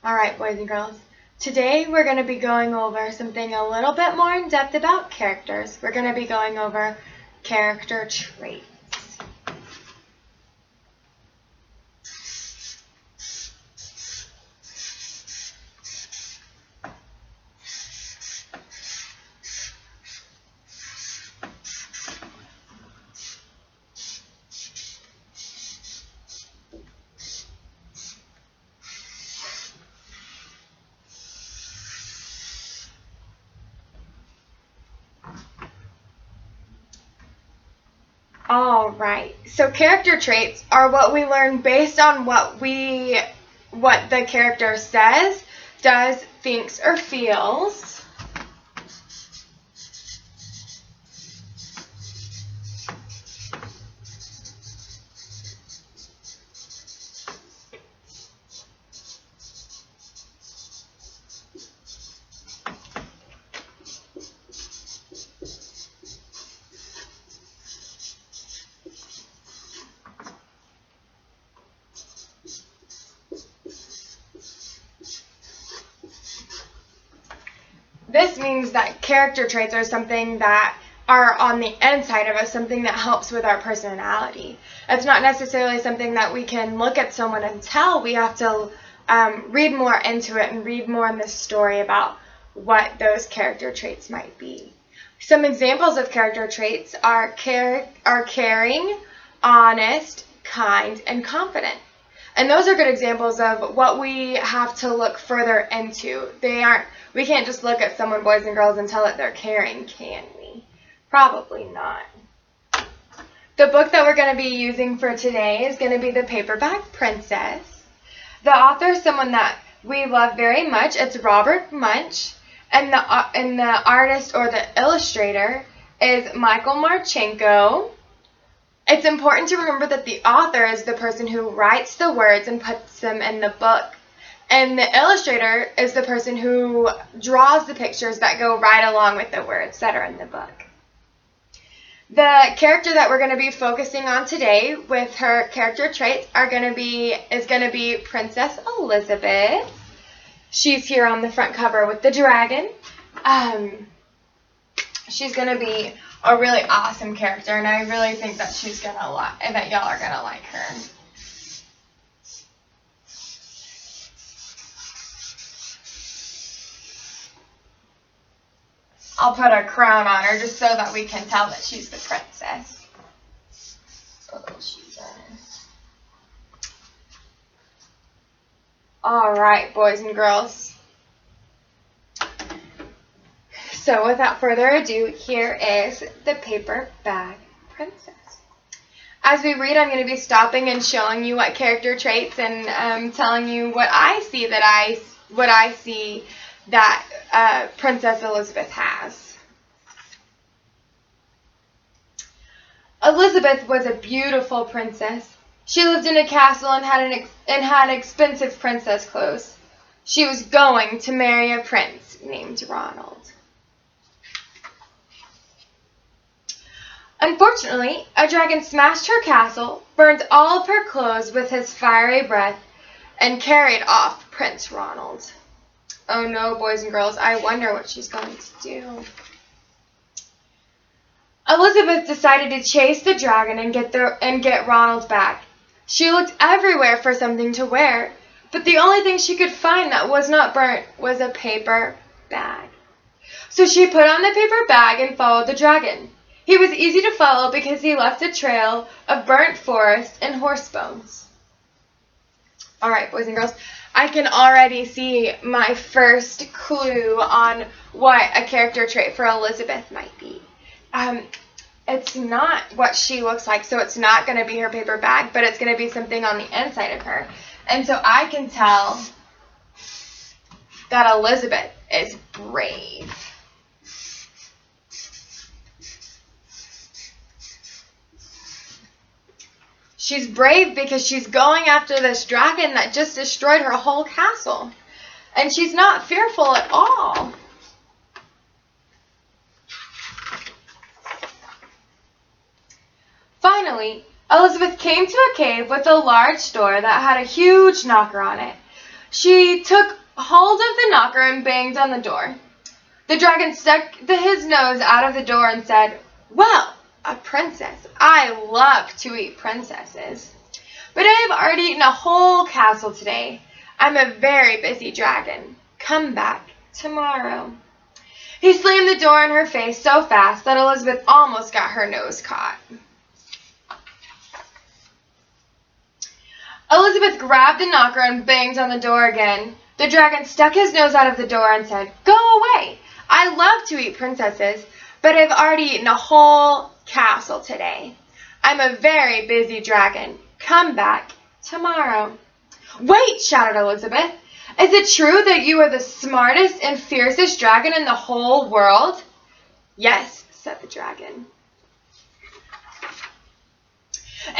Alright, boys and girls. Today we're going to be going over something a little bit more in depth about characters. We're going to be going over character traits. Alright, so character traits are what we learn based on what the character says, does, thinks, or feels. This means that character traits are something that are on the inside of us, something that helps with our personality. It's not necessarily something that we can look at someone and tell. We have to read more into it and read more in the story about what those character traits might be. Some examples of character traits are caring, honest, kind, and confident. And those are good examples of what we have to look further into. We can't just look at someone, boys and girls, and tell that they're caring, can we? Probably not. The book that we're going to be using for today is going to be The Paperback Princess. The author is someone that we love very much. It's Robert Munsch. And the artist or the illustrator is Michael Marchenko. It's important to remember that the author is the person who writes the words and puts them in the book. And the illustrator is the person who draws the pictures that go right along with the words that are in the book. The character that we're going to be focusing on today with her character traits is going to be Princess Elizabeth. She's here on the front cover with the dragon. She's going to be a really awesome character, and I really think that that y'all are going to like her. I'll put a crown on her just so that we can tell that she's the princess. Alright, boys and girls. So without further ado, here is The Paperback Princess. As we read, I'm going to be stopping and showing you what character traits and telling you what I see that Princess Elizabeth has. Elizabeth was a beautiful princess. She lived in a castle and had expensive princess clothes. She was going to marry a prince named Ronald. Unfortunately, a dragon smashed her castle, burned all of her clothes with his fiery breath, and carried off Prince Ronald. Oh no, boys and girls, I wonder what she's going to do. Elizabeth decided to chase the dragon and get Ronald back. She looked everywhere for something to wear, but the only thing she could find that was not burnt was a paper bag. So she put on the paper bag and followed the dragon. He was easy to follow because he left a trail of burnt forest and horse bones. Alright, boys and girls, I can already see my first clue on what a character trait for Elizabeth might be. It's not what she looks like, so it's not going to be her paper bag, but it's going to be something on the inside of her. And so I can tell that Elizabeth is brave. She's brave because she's going after this dragon that just destroyed her whole castle. And she's not fearful at all. Finally, Elizabeth came to a cave with a large door that had a huge knocker on it. She took hold of the knocker and banged on the door. The dragon stuck his nose out of the door and said, "Well, a princess. I love to eat princesses. But I have already eaten a whole castle today. I'm a very busy dragon. Come back tomorrow." He slammed the door in her face so fast that Elizabeth almost got her nose caught. Elizabeth grabbed the knocker and banged on the door again. The dragon stuck his nose out of the door and said, "Go away. I love to eat princesses, but I've already eaten a whole castle today. I'm a very busy dragon. Come back tomorrow." "Wait," shouted Elizabeth. "Is it true that you are the smartest and fiercest dragon in the whole world?" "Yes," said the dragon.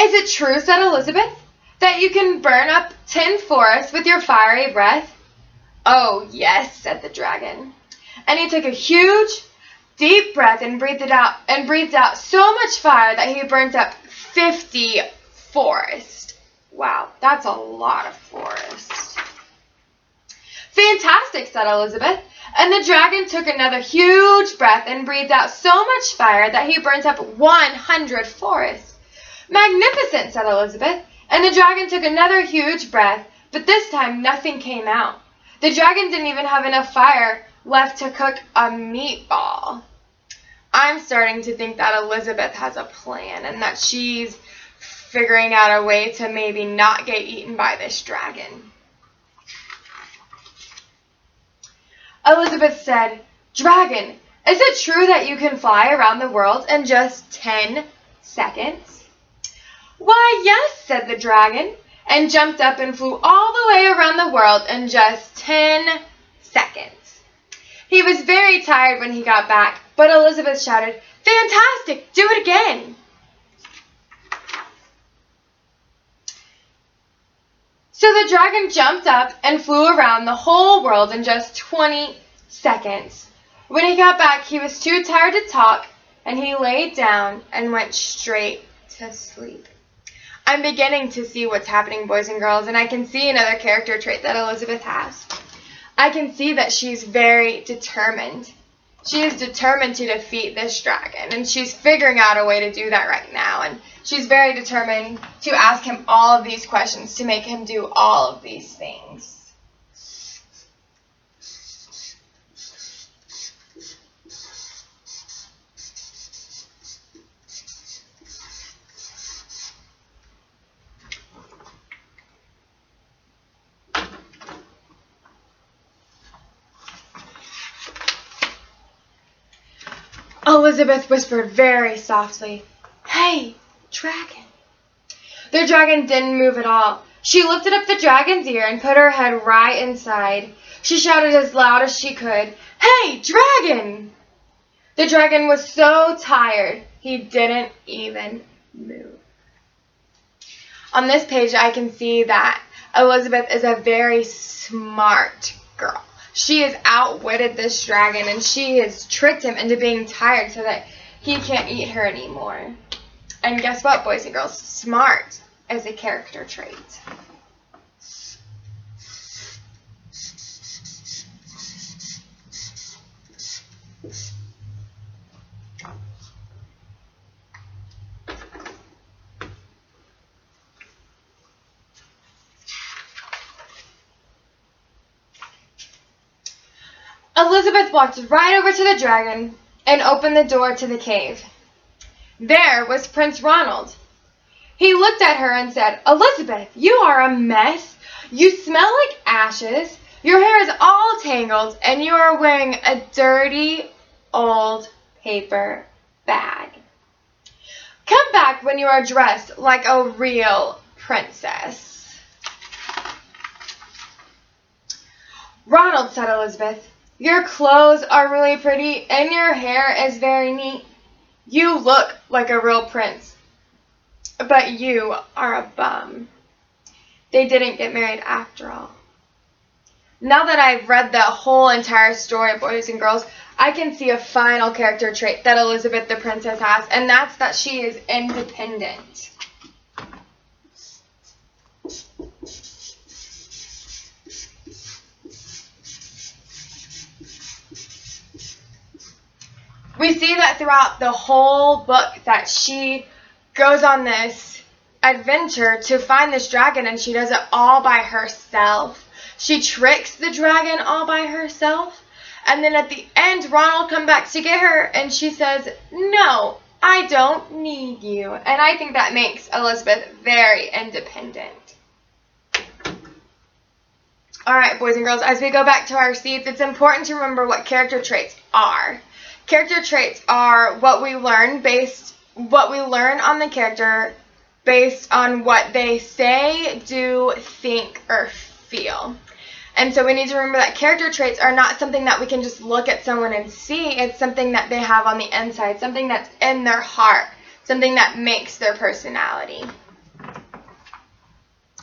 "Is it true," said Elizabeth, "that you can burn up 10 forests with your fiery breath?" "Oh, yes," said the dragon. And he took a huge, deep breath and breathed out so much fire that he burnt up 50 forests. Wow, that's a lot of forests. "Fantastic," said Elizabeth. And the dragon took another huge breath and breathed out so much fire that he burnt up 100 forests. "Magnificent," said Elizabeth. And the dragon took another huge breath, but this time nothing came out. The dragon didn't even have enough fire left to cook a meatball. I'm starting to think that Elizabeth has a plan and that she's figuring out a way to maybe not get eaten by this dragon. Elizabeth said, "Dragon, is it true that you can fly around the world in just 10 seconds?" "Why, yes," said the dragon, and jumped up and flew all the way around the world in just 10 seconds. He was very tired when he got back, but Elizabeth shouted, "Fantastic! Do it again!" So the dragon jumped up and flew around the whole world in just 20 seconds. When he got back, he was too tired to talk, and he laid down and went straight to sleep. I'm beginning to see what's happening, boys and girls, and I can see another character trait that Elizabeth has. I can see that she's very determined. She is determined to defeat this dragon, and she's figuring out a way to do that right now. And she's very determined to ask him all of these questions to make him do all of these things. Elizabeth whispered very softly, "Hey, dragon." The dragon didn't move at all. She lifted up the dragon's ear and put her head right inside. She shouted as loud as she could, "Hey, dragon!" The dragon was so tired, he didn't even move. On this page, I can see that Elizabeth is a very smart girl. She has outwitted this dragon, and she has tricked him into being tired so that he can't eat her anymore. And guess what, boys and girls? Smart is a character trait. Elizabeth walked right over to the dragon and opened the door to the cave. There was Prince Ronald. He looked at her and said, "Elizabeth, you are a mess. You smell like ashes. Your hair is all tangled, and you are wearing a dirty, old paper bag. Come back when you are dressed like a real princess." "Ronald," said Elizabeth, "your clothes are really pretty, and your hair is very neat. You look like a real prince, but you are a bum." They didn't get married after all. Now that I've read the whole entire story, boys and girls, I can see a final character trait that Elizabeth the princess has, and that's that she is independent. We see that throughout the whole book, that she goes on this adventure to find this dragon, and she does it all by herself. She tricks the dragon all by herself, and then at the end, Ron will come back to get her, and she says, "No, I don't need you." And I think that makes Elizabeth very independent. Alright, boys and girls, as we go back to our seats, it's important to remember what character traits are. Character traits are what we learn on the character based on what they say, do, think, or feel. And so we need to remember that character traits are not something that we can just look at someone and see. It's something that they have on the inside, something that's in their heart, something that makes their personality.